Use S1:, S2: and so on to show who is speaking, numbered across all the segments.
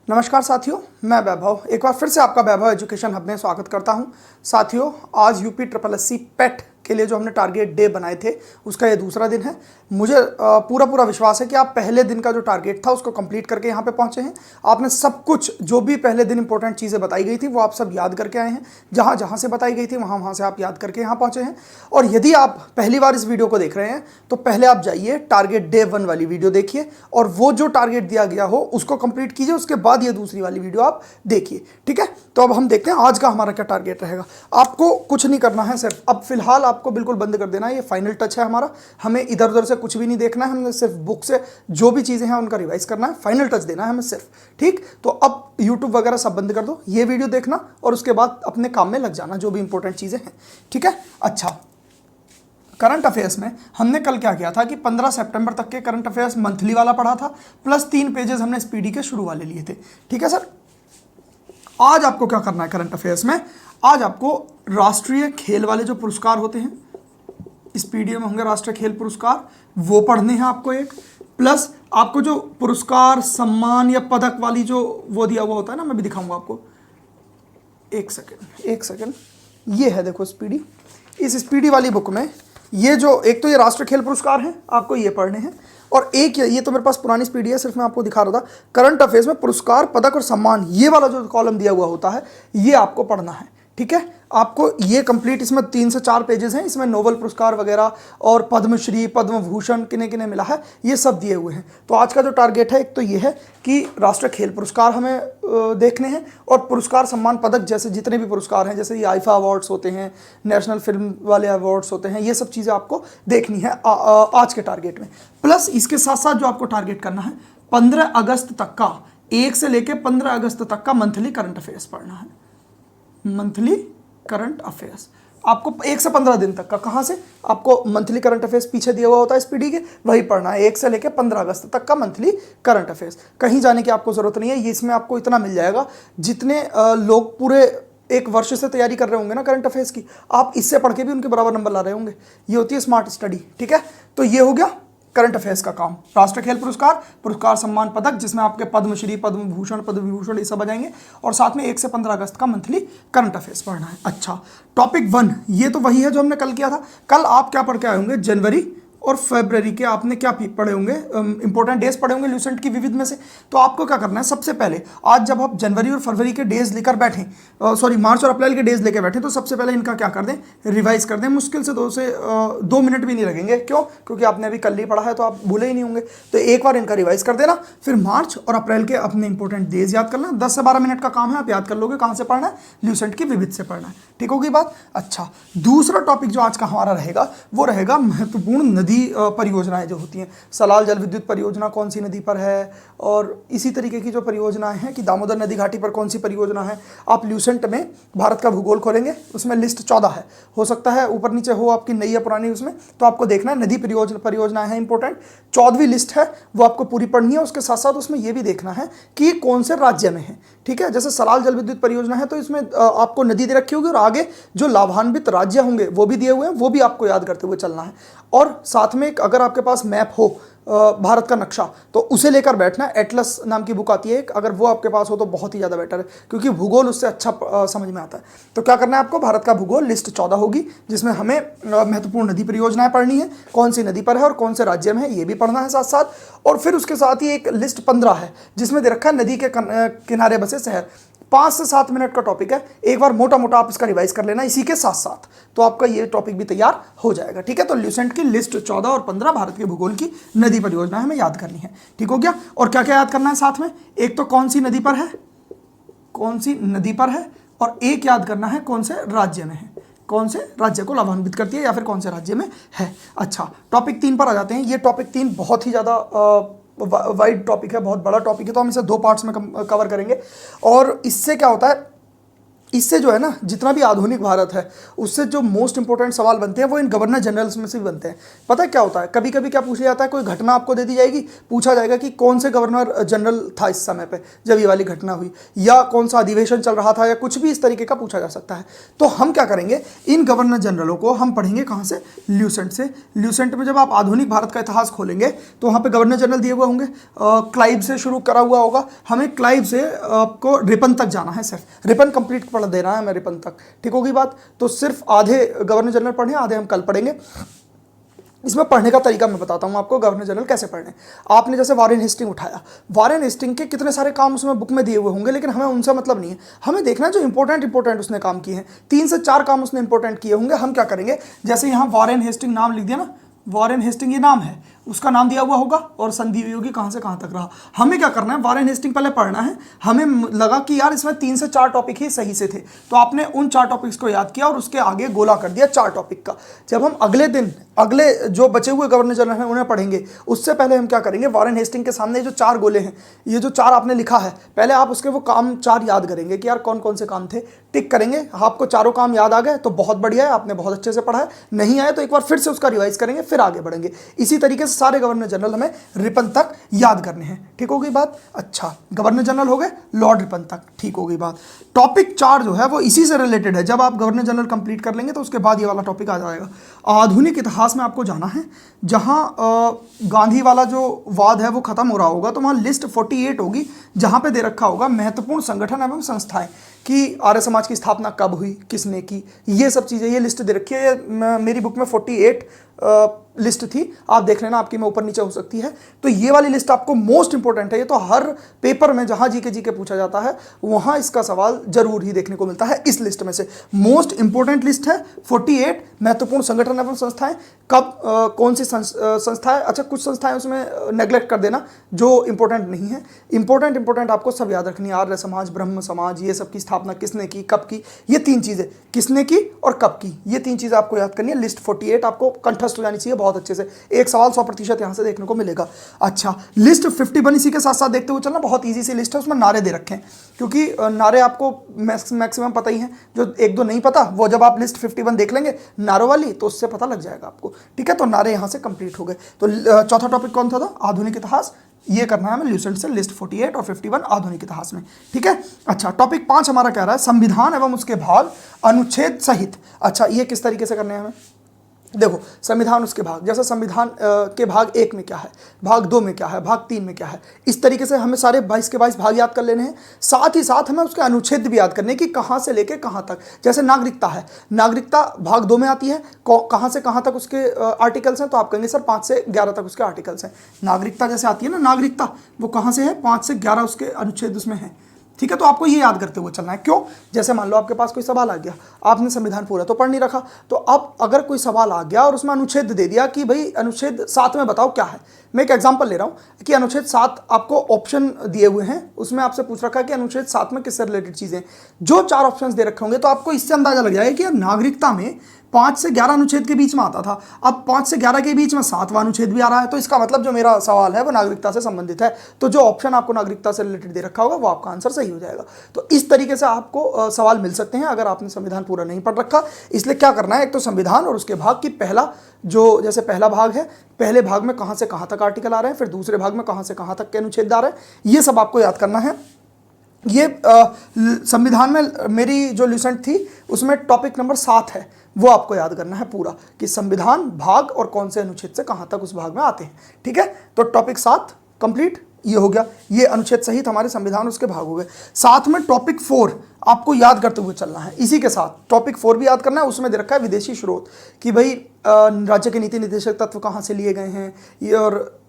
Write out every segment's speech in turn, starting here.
S1: नमस्कार साथियों, मैं वैभव एक बार फिर से आपका वैभव एजुकेशन हब में स्वागत करता हूं। साथियों, आज यूपी ट्रिपल एससी पेट के लिए जो हमने टारगेट डे बनाए थे उसका ये दूसरा दिन है। मुझे पूरा विश्वास है कि आप पहले दिन का जो टारगेट था उसको कंप्लीट करके यहाँ पे पहुँचे हैं। आपने सब कुछ जो भी पहले दिन इंपॉर्टेंट चीज़ें बताई गई थी वो आप सब याद करके आए हैं। जहाँ जहाँ से बताई गई थी वहाँ से आप याद करके यहाँ पहुँचे हैं। और यदि आप पहली बार इस वीडियो को देख रहे हैं तो पहले आप जाइए टारगेट डे 1 वाली वीडियो देखिए और वो जो टारगेट दिया गया हो उसको कंप्लीट कीजिए। उसके बाद ये दूसरी वाली वीडियो आप देखिए, ठीक है। तो अब हम देखते हैं आज का हमारा क्या टारगेट रहेगा। आपको कुछ नहीं करना है, सिर्फ अब फिलहाल आपको बिल्कुल बंद कर देना है। ये फाइनल टच है हमारा, हमें इधर उधर से कुछ भी नहीं देखना है। हमें सिर्फ बुक से जो भी चीज़ें हैं उनका रिवाइज करना है, फाइनल टच देना है हमें सिर्फ, ठीक। तो अब यूट्यूब वगैरह सब बंद कर दो, ये वीडियो देखना और उसके बाद अपने काम में लग जाना, जो भी इंपॉर्टेंट चीज़ें हैं, ठीक है। अच्छा, करंट अफेयर्स में हमने कल क्या किया था कि 15 सितंबर तक के करंट अफेयर्स मंथली वाला पढ़ा था, प्लस 3 पेजेस हमने स्पीडी के शुरू वाले लिए थे, ठीक है सर। आज आपको क्या करना है करंट अफेयर्स में, आज आपको राष्ट्रीय खेल वाले जो पुरस्कार होते हैं, स्पीडी में होंगे राष्ट्रीय खेल पुरस्कार, वो पढ़ने हैं आपको एक, प्लस आपको जो पुरस्कार सम्मान या पदक वाली जो वो दिया हुआ होता है ना, मैं भी दिखाऊंगा आपको। एक सेकेंड, ये है देखो स्पीडी। इस स्पीडी वाली बुक में ये जो एक तो ये राष्ट्रीय खेल पुरस्कार हैं, आपको ये पढ़ने हैं, और एक ये तो मेरे पास पुरानी स्पीडी है, सिर्फ मैं आपको दिखा रहा था। करंट अफेयर्स में पुरस्कार पदक और सम्मान, ये वाला जो कॉलम दिया हुआ होता है ये आपको पढ़ना है, ठीक है। आपको ये कंप्लीट, इसमें 3 से 4 पेजेस हैं, इसमें नोबेल पुरस्कार वगैरह और पद्मश्री पद्म भूषण किन्हें किन्हें मिला है ये सब दिए हुए हैं। तो आज का जो टारगेट है एक तो ये है कि राष्ट्रीय खेल पुरस्कार हमें देखने हैं, और पुरस्कार सम्मान पदक जैसे जितने भी पुरस्कार हैं, जैसे ये आईफा अवार्ड्स होते हैं, नेशनल फिल्म वाले अवार्ड्स होते हैं, ये सब चीज़ें आपको देखनी है आज के टारगेट में। प्लस इसके साथ साथ जो आपको टारगेट करना है 15 अगस्त तक का, 1 से लेकर 15 अगस्त तक का मंथली करंट अफेयर्स पढ़ना है। मंथली करंट अफेयर्स आपको 1 से 15 दिन तक का, कहाँ से आपको मंथली करंट अफेयर्स पीछे दिया हुआ होता है स्पीडी के, वही पढ़ना है। 1 से लेकर 15 अगस्त तक का मंथली करंट अफेयर्स। कहीं जाने की आपको जरूरत नहीं है, ये इसमें आपको इतना मिल जाएगा जितने लोग पूरे एक वर्ष से तैयारी कर रहे होंगे ना करंट अफेयर्स की, आप इससे पढ़ के भी उनके बराबर नंबर ला रहे होंगे। ये होती है स्मार्ट स्टडी, ठीक है। तो ये हो गया करंट अफेयर्स का काम। राष्ट्रीय खेल पुरस्कार, पुरस्कार सम्मान पदक जिसमें आपके पद्मश्री पद्म भूषण पद्म विभूषण ये सब आ जाएंगे, और साथ में 1 से 15 अगस्त का मंथली करंट अफेयर्स पढ़ना है। अच्छा, टॉपिक 1 ये तो वही है जो हमने कल किया था। कल आप क्या पढ़ के आए होंगे, जनवरी और फरवरी के आपने क्या पढ़े होंगे, इंपॉर्टेंट डेज पढ़े होंगे ल्यूसेंट की विविध में से। तो आपको क्या करना है, सबसे पहले आज जब आप जनवरी और फरवरी के डेज लेकर बैठें, सॉरी मार्च और अप्रैल के डेज लेकर बैठें, तो सबसे पहले इनका क्या कर दें, रिवाइज कर दें। मुश्किल से 2 मिनट भी नहीं लगेंगे। क्यों? क्योंकि आपने अभी कल ही पढ़ा है तो आप भूले ही नहीं होंगे। तो एक बार इनका रिवाइज कर देना, फिर मार्च और अप्रैल के अपने इंपॉर्टेंट डेज याद करना। 10 से 12 मिनट का काम है, आप याद कर लोगे। कहाँ से पढ़ना है, ल्यूसेंट की विविध से पढ़ना है, ठीक होगी बात। अच्छा, दूसरा टॉपिक जो आज का हमारा रहेगा वो रहेगा महत्वपूर्ण नदी परियोजना जो होती हैं। सलाल जल विद्युत परियोजना कौन सी नदी पर है, और इसी तरीके की जो परियोजनाएं हैं कि दामोदर नदी घाटी पर कौन सी परियोजना है। आप ल्यूसेंट में भारत का भूगोल खोलेंगे, उसमें लिस्ट 14 है, हो सकता है ऊपर नीचे हो आपकी नई या पुरानी उसमें, तो आपको देखना है नदी परियोजनाएं हैं इंपॉर्टेंट। 14वीं लिस्ट है वो आपको पूरी पढ़नी है। उसके साथ साथ उसमें यह भी देखना है कि कौन से राज्य में है, ठीक है। जैसे सलाल जल विद्युत परियोजना है तो इसमें आपको नदी दे रखी होगी और आगे जो लाभान्वित राज्य होंगे वो भी दिए हुए हैं, वो भी आपको याद करते हुए चलना है। और साथ में अगर आपके पास मैप हो भारत का नक्शा तो उसे लेकर बैठना। एटलस नाम की बुक आती है एक, अगर वो आपके पास हो तो बहुत ही ज़्यादा बेटर है, क्योंकि भूगोल उससे अच्छा समझ में आता है। तो क्या करना है आपको, भारत का भूगोल लिस्ट 14 होगी जिसमें हमें महत्वपूर्ण नदी परियोजनाएं पढ़नी है, कौन सी नदी पर है और कौन से राज्य में है ये भी पढ़ना है साथ साथ। और फिर उसके साथ ही एक लिस्ट 15 है जिसमें दे रखा है नदी के किनारे बसे शहर। 5 से 7 मिनट का टॉपिक है, एक बार मोटा मोटा आप इसका रिवाइज कर लेना इसी के साथ साथ, तो आपका ये टॉपिक भी तैयार हो जाएगा, ठीक है। तो ल्यूसेंट की लिस्ट 14 और 15 भारत के भूगोल की नदी परियोजना हमें याद करनी है, ठीक हो गया। और क्या क्या याद करना है साथ में, एक तो कौन सी नदी पर है, कौन सी नदी पर है, और एक याद करना है कौन से राज्य में है, कौन से राज्य को लाभान्वित करती है या फिर कौन से राज्य में है। अच्छा, टॉपिक 3 पर आ जाते हैं। ये टॉपिक 3 बहुत ही ज़्यादा वाइड टॉपिक है, बहुत बड़ा टॉपिक है, तो हम इसे 2 पार्ट्स में कवर करेंगे। और इससे क्या होता है, इससे जो है ना, जितना भी आधुनिक भारत है उससे जो मोस्ट इंपॉर्टेंट सवाल बनते हैं वो इन गवर्नर जनरल्स में से भी बनते हैं। पता है क्या होता है, कभी कभी क्या पूछा जाता है, कोई घटना आपको दे दी जाएगी, पूछा जाएगा कि कौन से गवर्नर जनरल था इस समय पे जब ये वाली घटना हुई, या कौन सा अधिवेशन चल रहा था, या कुछ भी इस तरीके का पूछा जा सकता है। तो हम क्या करेंगे, इन गवर्नर जनरलों को हम पढ़ेंगे कहाँ से, ल्यूसेंट से। ल्यूसेंट में जब आप आधुनिक भारत का इतिहास खोलेंगे तो वहाँ पे गवर्नर जनरल दिए हुए होंगे, क्लाइव से शुरू करा हुआ होगा, हमें क्लाइव से आपको रिपन तक जाना है, सिर्फ रिपन कंप्लीट पढ़ देना है हमें, रिपन तक। ठीक होगी बात। तो सिर्फ आधे गवर्नर जनरल पढ़े, आधे हम कल पढ़ेंगे। इसमें पढ़ने का तरीका मैं बताता हूं आपको, गवर्नर जनरल कैसे पढ़ने। आपने जैसे वॉरेन हेस्टिंग उठाया, वॉरेन हेस्टिंग के कितने सारे काम उसमें बुक में दिए हुए होंगे, लेकिन हमें उनसे मतलब नहीं है, हमें देखना है जो इंपॉर्टेंट उसने काम किए हैं। 3 से 4 काम उसने इंपॉर्टेंट किए होंगे। हम क्या करेंगे, जैसे यहाँ वॉरेन हेस्टिंग नाम लिख दिया ना, वॉरेन हेस्टिंग ये नाम है, उसका नाम दिया हुआ होगा और संधि हुई होगी कहाँ से कहाँ तक रहा। हमें क्या करना है, वॉरेन हेस्टिंग पहले पढ़ना है। हमें लगा कि यार इसमें 3 से 4 टॉपिक ही सही से थे, तो आपने उन 4 टॉपिक्स को याद किया और उसके आगे गोला कर दिया 4 टॉपिक का। जब हम अगले दिन अगले जो बचे हुए गवर्नर जनरल हैं उन्हें पढ़ेंगे, उससे पहले हम क्या करेंगे, वॉरेन हेस्टिंग के सामने जो 4 गोले हैं, ये जो 4 आपने लिखा है, पहले आप उसके वो काम 4 याद करेंगे कि यार कौन कौन से काम थे, टिक करेंगे। आपको चारों काम याद आ गए तो बहुत बढ़िया है, आपने बहुत अच्छे से पढ़ा है। नहीं आए तो एक बार फिर से उसका रिवाइज करेंगे, फिर आगे बढ़ेंगे। इसी तरीके से सारे गवर्नर जनरल हमें रिपन तक याद करने हैं। ठीक हो गई बात। अच्छा, गवर्नर जनरल हो गए, लॉर्ड रिपन तक, ठीक हो गई बात। टॉपिक 4 जो है वो इसी से रिलेटेड है। जब आप गवर्नर जनरल कंप्लीट कर लेंगे तो उसके बाद ये वाला टॉपिक आ जाएगा। आधुनिक इतिहास में आपको जाना है, जहां गांधी वाला जो वाद है वो खत्म हो रहा होगा, तो वहां लिस्ट 48 होगी, जहां पे दे रखा होगा महत्वपूर्ण संगठन एवं संस्थाएं कि आर्य समाज की स्थापना कब हुई, किसने की, ये सब चीज़ें, ये लिस्ट दे रखी है। मेरी बुक में 48 लिस्ट थी, आप देख लेना, आपकी में ऊपर नीचे हो सकती है। तो ये वाली लिस्ट आपको मोस्ट इंपॉर्टेंट है। ये तो हर पेपर में जहां जीके पूछा जाता है वहां इसका सवाल जरूर ही देखने को मिलता है। इस लिस्ट में से मोस्ट इंपॉर्टेंट लिस्ट है 48 महत्वपूर्ण संगठन एवं संस्थाएं। कब कौन सी संस्थाएं, अच्छा कुछ संस्थाएं उसमें नेग्लेक्ट कर देना जो इंपॉर्टेंट नहीं है। इंपॉर्टेंट आपको सब याद रखनी है। आर्य समाज, ब्रह्म समाज, ये सब की स्थापना किसने की, कब की, ये 3 चीजें, किसने की और कब की, ये 3 चीजें आपको याद करनी है। लिस्ट 48 आपको कंठस्थ हो जानी चाहिए बहुत अच्छे से। एक सवाल 100% यहां से देखने को मिलेगा। अच्छा, लिस्ट 51 इसी के साथ साथ देखते हुए चलना, बहुत इजी सी लिस्ट है, उसमें नारे दे रखे हैं, क्योंकि नारे आपको मैक्सिमम पता ही हैं। जो 1-2 नहीं पता वो जब आप लिस्ट 51 देख लेंगे नारों वाली तो उससे पता लग जाएगा आपको। ठीक है, तो नारे यहां से कंप्लीट हो गए। तो चौथा टॉपिक कौन था, आधुनिक इतिहास। ये करना है हमें ल्यूसेंट से, लिस्ट 48 और 51 आधुनिक इतिहास में। ठीक है। अच्छा, टॉपिक 5 हमारा कह रहा है संविधान एवं उसके भाग अनुच्छेद सहित। अच्छा, ये किस तरीके से करने हैं हमें, देखो, संविधान उसके भाग, जैसे संविधान के भाग 1 में क्या है, भाग 2 में क्या है, भाग 3 में क्या है, इस तरीके से हमें सारे 22 के 22 भाग याद कर लेने हैं। साथ ही साथ हमें उसके अनुच्छेद भी याद करने कि कहाँ से लेके कहाँ तक। जैसे नागरिकता है, नागरिकता भाग 2 में आती है, कहाँ से कहाँ तक उसके आर्टिकल्स हैं, तो आप कहेंगे सर 5 से 11 तक उसके आर्टिकल्स हैं। नागरिकता जैसे आती है ना, नागरिकता वो कहाँ से है, 5 से 11 उसके अनुच्छेद उसमें है। ठीक है, तो आपको ये याद करते हुए चलना है। क्यों, जैसे मान लो आपके पास कोई सवाल आ गया, आपने संविधान पूरा तो पढ़ नहीं रखा, तो अब अगर कोई सवाल आ गया और उसमें अनुच्छेद दे दिया कि भाई अनुच्छेद 7 में बताओ क्या है। मैं एक एग्जांपल ले रहा हूं कि अनुच्छेद 7 आपको ऑप्शन दिए हुए हैं, उसमें आपसे पूछ रखा है कि अनुच्छेद 7 में किससे रिलेटेड चीजें, जो 4 ऑप्शंस दे रखे होंगे तो आपको इससे अंदाजा लग जाएगा कि नागरिकता में 5 से 11 अनुच्छेद के बीच में आता था, अब 5 से 11 के बीच में 7वां अनुच्छेद भी आ रहा है, तो इसका मतलब जो मेरा सवाल है वो नागरिकता से संबंधित है। तो जो ऑप्शन आपको नागरिकता से रिलेटेड दे रखा होगा वो आपका आंसर सही हो जाएगा। तो इस तरीके से आपको सवाल मिल सकते हैं अगर आपने संविधान पूरा नहीं पढ़ रखा। इसलिए क्या करना है, एक तो संविधान और उसके भाग की पहला जो, जैसे पहला भाग है, पहले भाग में कहाँ से कहाँ तक आर्टिकल आ रहे हैं, फिर दूसरे भाग में कहाँ से कहाँ तक के अनुच्छेद आ रहे हैं, ये सब आपको याद करना है। ये संविधान में मेरी जो ल्यूसेंट थी उसमें टॉपिक नंबर 7 है, वो आपको याद करना है पूरा कि संविधान भाग और कौन से अनुच्छेद से कहां तक उस भाग में आते हैं। ठीक है, तो टॉपिक 7 कंप्लीट, ये हो गया, ये अनुच्छेद सहित हमारे संविधान उसके भाग हो गए। साथ में टॉपिक 4 आपको याद करते हुए चलना है। इसी के साथ टॉपिक 4 भी याद करना है, उसमें दे रखा है विदेशी स्रोत कि भाई राज्य के नीति निर्देशक तत्व कहाँ से लिए गए हैं, ये और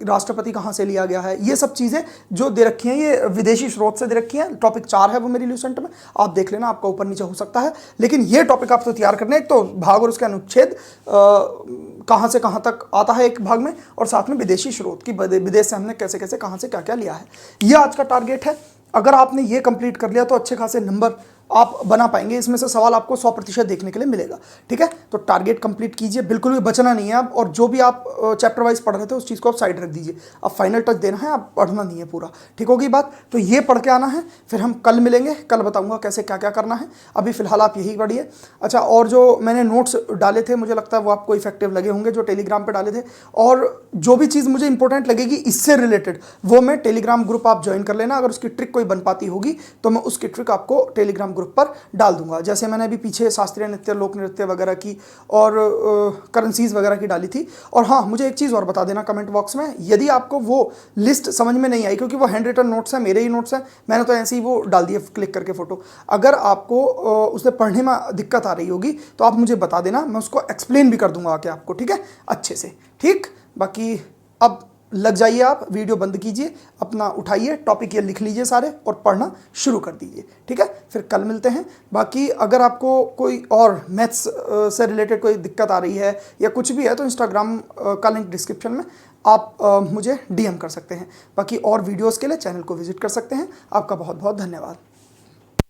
S1: राष्ट्रपति कहाँ से लिया गया है, ये सब चीज़ें जो दे रखी हैं ये विदेशी स्रोत से दे रखी हैं। टॉपिक 4 है वो मेरी ल्यूसेंट में, आप देख लेना, आपका ऊपर नीचे हो सकता है, लेकिन ये टॉपिक आपको तैयार करने, एक तो भाग और उसके अनुच्छेद कहाँ से कहाँ तक आता है एक भाग में, और साथ में विदेशी स्रोत की विदेश से हमने कैसे कैसे कहाँ से क्या क्या लिया है। ये आज का टारगेट है। अगर आपने ये कंप्लीट कर लिया तो अच्छे खासे नंबर आप बना पाएंगे। इसमें से सवाल आपको 100% देखने के लिए मिलेगा। ठीक है, तो टारगेट कंप्लीट कीजिए, बिल्कुल भी बचना नहीं है आप, और जो भी आप चैप्टर वाइज पढ़ रहे थे उस चीज़ को आप साइड रख दीजिए। अब फाइनल टच देना है, आप पढ़ना नहीं है पूरा। ठीक होगी बात? तो ये पढ़ के आना है, फिर हम कल मिलेंगे, कल बताऊंगा कैसे क्या क्या करना है। अभी फिलहाल आप यही पढ़िए। अच्छा, और जो मैंने नोट्स डाले थे मुझे लगता है वो आपको इफेक्टिव लगे होंगे, जो टेलीग्राम पे डाले थे, और जो भी चीज़ मुझे इंपॉर्टेंट लगेगी इससे रिलेटेड वो मैं टेलीग्राम ग्रुप आप ज्वाइन कर लेना। अगर उसकी ट्रिक कोई बन पाती होगी तो मैं उसकी ट्रिक आपको टेलीग्राम ग्रुप पर डाल दूंगा। जैसे मैंने अभी पीछे शास्त्रीय नृत्य, लोक नृत्य वगैरह की और करेंसीज वगैरह की डाली थी। और हाँ, मुझे एक चीज़ और बता देना कमेंट बॉक्स में, यदि आपको वो लिस्ट समझ में नहीं आई, क्योंकि वो हैंड रिटन नोट्स हैं, मेरे ही नोट्स हैं, मैंने तो ऐसे ही वो डाल दिए क्लिक करके फोटो। अगर आपको उसे पढ़ने में दिक्कत आ रही होगी तो आप मुझे बता देना, मैं उसको एक्सप्लेन भी कर दूंगा आके आपको। ठीक है, अच्छे से। ठीक, बाकी अब लग जाइए, आप वीडियो बंद कीजिए, अपना उठाइए, टॉपिक ये लिख लीजिए सारे और पढ़ना शुरू कर दीजिए। ठीक है, फिर कल मिलते हैं। बाकी अगर आपको कोई और मैथ्स से रिलेटेड कोई दिक्कत आ रही है या कुछ भी है तो इंस्टाग्राम का लिंक डिस्क्रिप्शन में, आप मुझे DM कर सकते हैं। बाकी और वीडियोज़ के लिए चैनल को विजिट कर सकते हैं। आपका बहुत बहुत धन्यवाद।